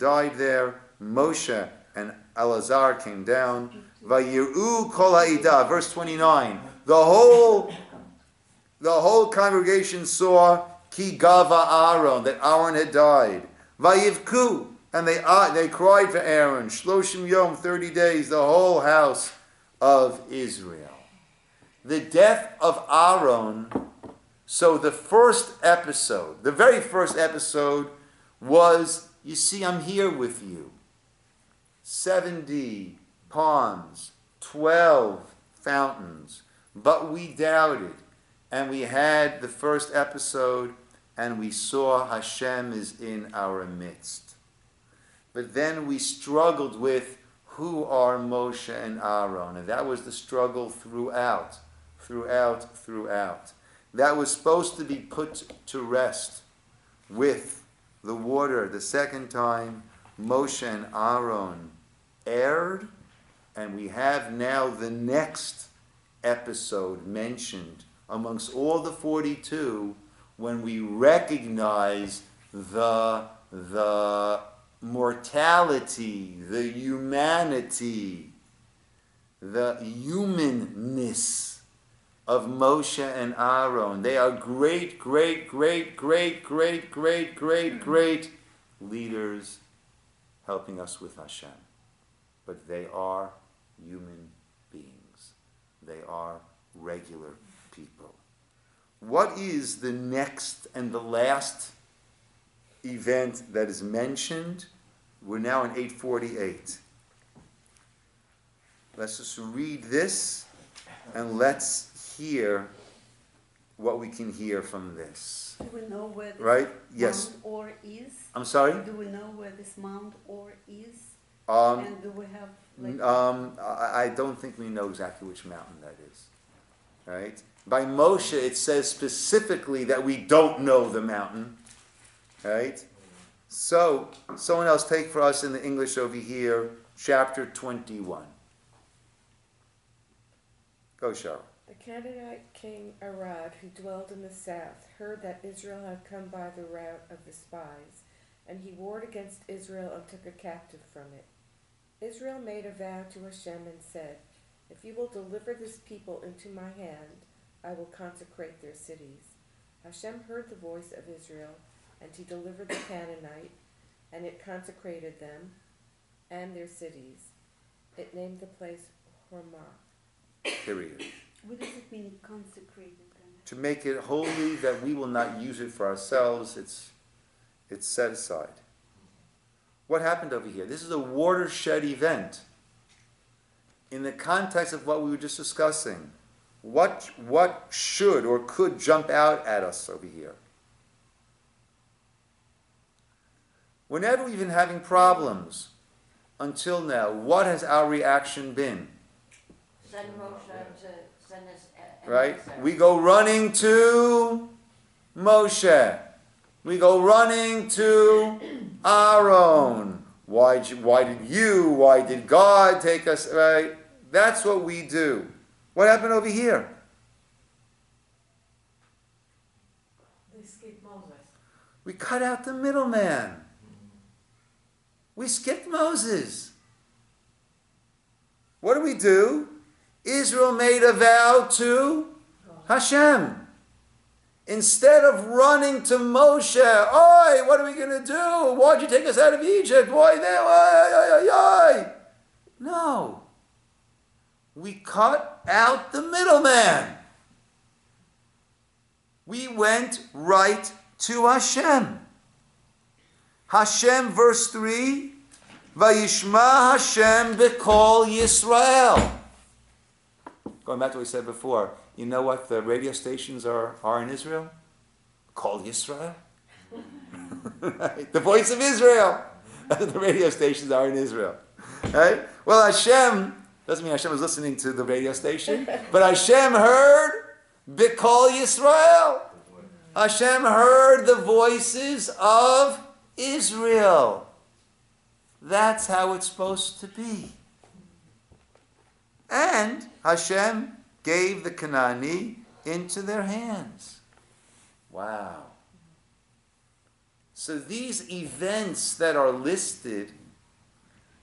died there. Moshe and Elazar came down. Vayiru kol ha'ida, verse 29. The whole congregation saw ki gava Aaron, that Aaron had died. Vayivku, and they cried for Aaron. Shloshim yom, 30 days, the whole house of Israel. The death of Aaron. So the very first episode was, you see, I'm here with you. 70 ponds, 12 fountains, but we doubted. And we had the first episode, and we saw Hashem is in our midst. But then we struggled with who are Moshe and Aaron, and that was the struggle throughout. That was supposed to be put to rest with the water. The second time, Moshe and Aaron erred, and we have now the next episode mentioned amongst all the 42 when we recognize the mortality, the humanity, the humanness of Moshe and Aaron. They are great leaders helping us with Hashem. But they are human beings. They are regular people. What is the next and the last event that is mentioned? We're now in 848. Let's just read this and let's hear what we can hear from this. Do we know where this Yes. Mount Or is? I'm sorry? Do we know where this Mount Or is? And do we have I don't think we know exactly which mountain that is. Right? By Moshe, it says specifically that we don't know the mountain. Right? So, someone else take for us in the English over here, chapter 21. Go, Cheryl. The Canaanite king Arad, who dwelled in the south, heard that Israel had come by the route of the spies, and he warred against Israel and took a captive from it. Israel made a vow to Hashem and said, "If you will deliver this people into my hand, I will consecrate their cities." Hashem heard the voice of Israel, and he delivered the Canaanite, and it consecrated them and their cities. It named the place Hormah. Period. What does it mean, consecrated then? To make it holy, that we will not use it for ourselves. It's set aside. What happened over here? This is a watershed event. In the context of what we were just discussing, what should or could jump out at us over here? We're never even having problems until now. What has our reaction been? Send Moshe to send us. Right? We go running to Moshe. We go running to Aaron. Why did God take us? Right? That's what we do. What happened over here? They skipped Moses. We cut out the middleman. We skipped Moses. What do? Israel made a vow to Hashem. Instead of running to Moshe, "Oi, what are we going to do? Why'd you take us out of Egypt? Why there? No. We cut out the middleman. We went right to Hashem. Hashem, verse 3, Vayishma Hashem b'kol Yisroel. Going back to what we said before, you know what the radio stations are in Israel? Called Yisroel. Right? The voice of Israel. That's what the radio stations are in Israel. Right? Well, Hashem, doesn't mean Hashem was listening to the radio station, but Hashem heard B'kol Yisroel. Hashem heard the voices of Israel. That's how it's supposed to be. And Hashem gave the Canaanite into their hands. Wow. So these events that are listed,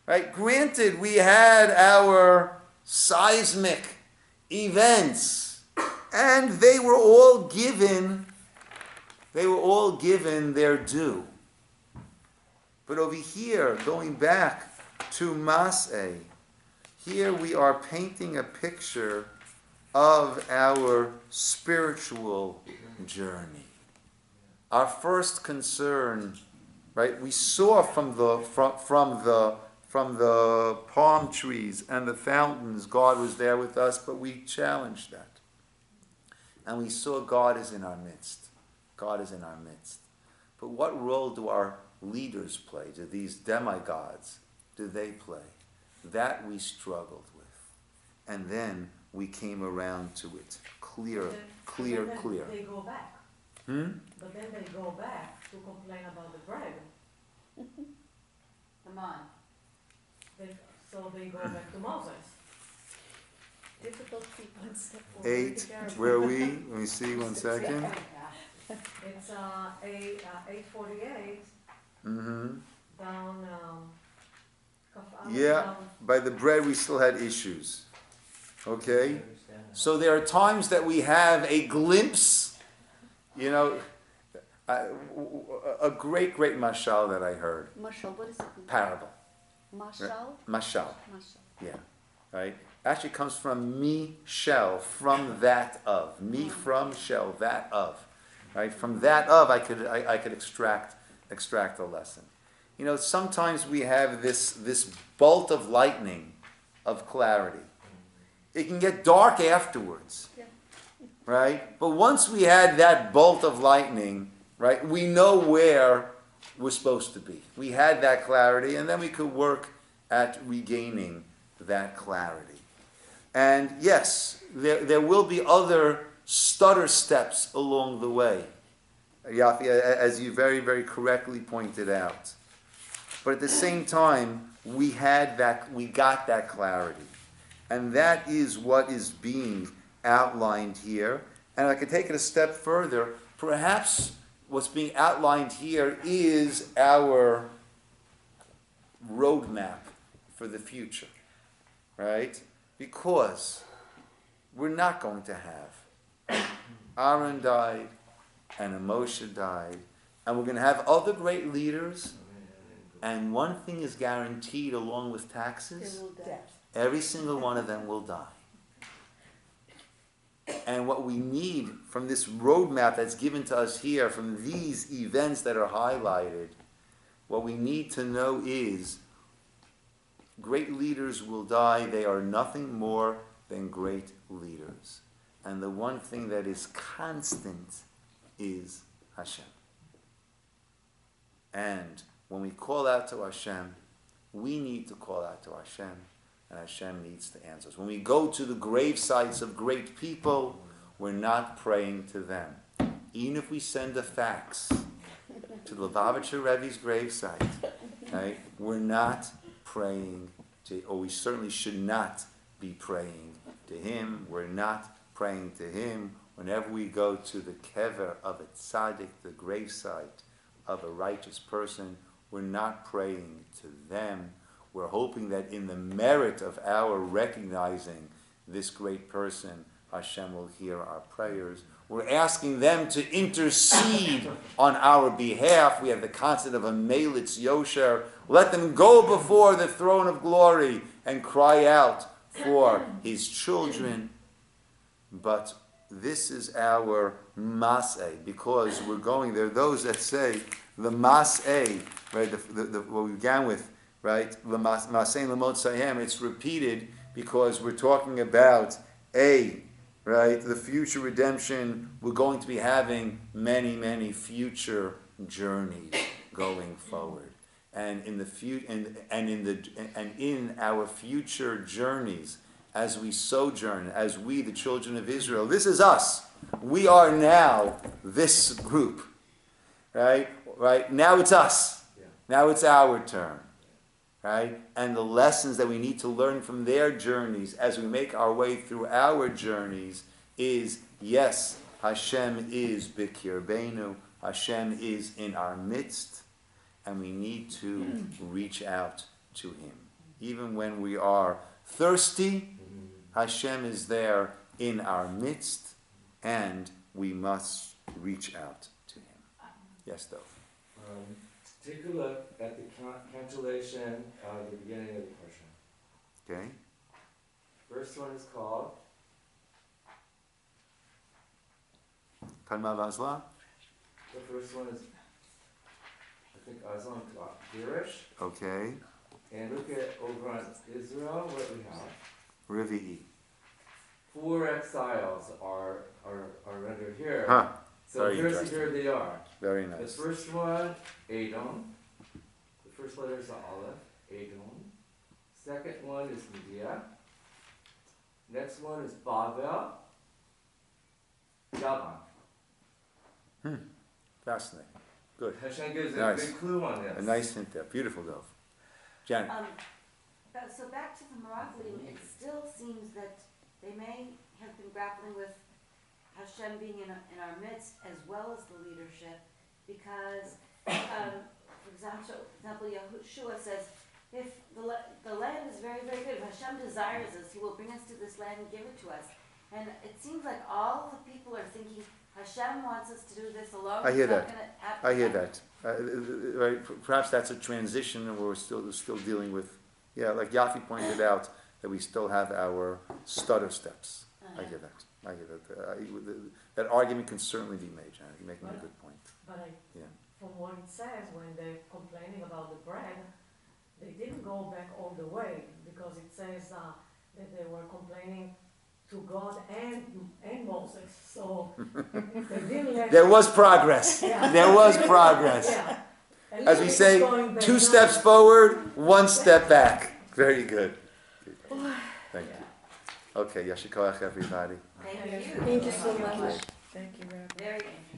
right? Granted, we had our seismic events, and they were all given their due. But over here, going back to Masei, here we are painting a picture of our spiritual journey. Our first concern, right? We saw from the palm trees and the fountains, God was there with us, but we challenged that. And we saw God is in our midst. God is in our midst. But what role do our leaders play? Do these demigods, do they play? That we struggled with. And then we came around to it. Clear. They go back. But then they go back to complain about the bread. Come on. So they go back to Moses. Difficult people and step forward. 8, where are we? Let me see, one second. It's 848 down. Yeah, by the bread we still had issues. Okay? So there are times that we have a glimpse, a great mashal that I heard. Mashal, what is it? Parable. Mashal? Mashal. Mashal. Yeah. Right? Actually comes from me shell, from that of. Me from shell, that of. Right? From that of I could extract a lesson. Sometimes we have this bolt of lightning of clarity. It can get dark afterwards. Yeah. Right? But once we had that bolt of lightning, right, we know where we're supposed to be. We had that clarity, and then we could work at regaining that clarity. And yes, there will be other stutter steps along the way, Yafi, as you very, very correctly pointed out. But at the same time, we got that clarity. And that is what is being outlined here. And I could take it a step further. Perhaps what's being outlined here is our roadmap for the future, right? Because we're not going to have Aaron died and Moshe died, and we're going to have other great leaders, and one thing is guaranteed along with taxes: They will die. every single one of them will die. And what we need from this roadmap that's given to us here, from these events that are highlighted, what we need to know is great leaders will die. They are nothing more than great leaders. And the one thing that is constant is Hashem. And when we call out to Hashem, we need to call out to Hashem, and Hashem needs to answer us. When we go to the grave sites of great people, we're not praying to them. Even if we send a fax to the Lubavitcher Rebbe's gravesite, right, we're not praying to, or we certainly should not be praying to him. We're not praying to him. Whenever we go to the kever of a tzaddik, the gravesite of a righteous person, we're not praying to them. We're hoping that in the merit of our recognizing this great person, Hashem will hear our prayers. We're asking them to intercede on our behalf. We have the concept of a melitz yosher. Let them go before the throne of glory and cry out for his children. But this is our Masei, because we're going there. Those that say the Masei, right? What we began with, right? The Masei Lamot Sayem. It's repeated because we're talking about right? The future redemption. We're going to be having many, many future journeys going forward, and in our future journeys, as we sojourn, as we, the children of Israel, this is us. We are now this group, right? Right now it's us. Now it's our turn. Right? And the lessons that we need to learn from their journeys as we make our way through our journeys is, yes, Hashem is B'kirbeinu, Hashem is in our midst, and we need to reach out to Him. Even when we are thirsty, Hashem is there in our midst, and we must reach out to Him. Yes, Dov. Take a look at the cancellation at the beginning of the Parsha. Okay? First one is called Kalma Vazla? The first one is, I think, Aslan Girish. Okay. And look at over on Israel, what we have. Rivi'i. 4 exiles are rendered here. Huh. So Very here interesting. they are. Very The nice. first one, Edom. The first letter is the Aleph, Edom. Second one is Media. Next one is Babel. Yavan. Fascinating. Good. Hashem gives a Nice. big clue on this. A nice hint there. Beautiful, Dov. Janet. So back to the Meraglim, it still seems that they may have been grappling with Hashem being in our midst as well as the leadership, because, for example, Yahushua says, if the land is very, very good, if Hashem desires us, He will bring us to this land and give it to us. And it seems like all the people are thinking, Hashem wants us to do this alone. I hear It's not that. gonna happen. I hear that. Right, perhaps that's a transition, and we're still dealing with. Yeah, like Yafi pointed out, that we still have our stutter steps. I hear that. I hear that. That argument can certainly be made, Janet. You're making a good point. But Yeah. from what it says, when they're complaining about the bread, they didn't go back all the way, because it says that they were complaining to God and Moses. So they didn't let. There was progress. Yeah. There was progress. Yeah. At As we least say, it's going back, 2 not- steps forward, 1 step back. Very good. Thank you. Okay, Yashikoach, everybody. Thank you. Thank you so much. Thank you, Rabbi. Very interesting.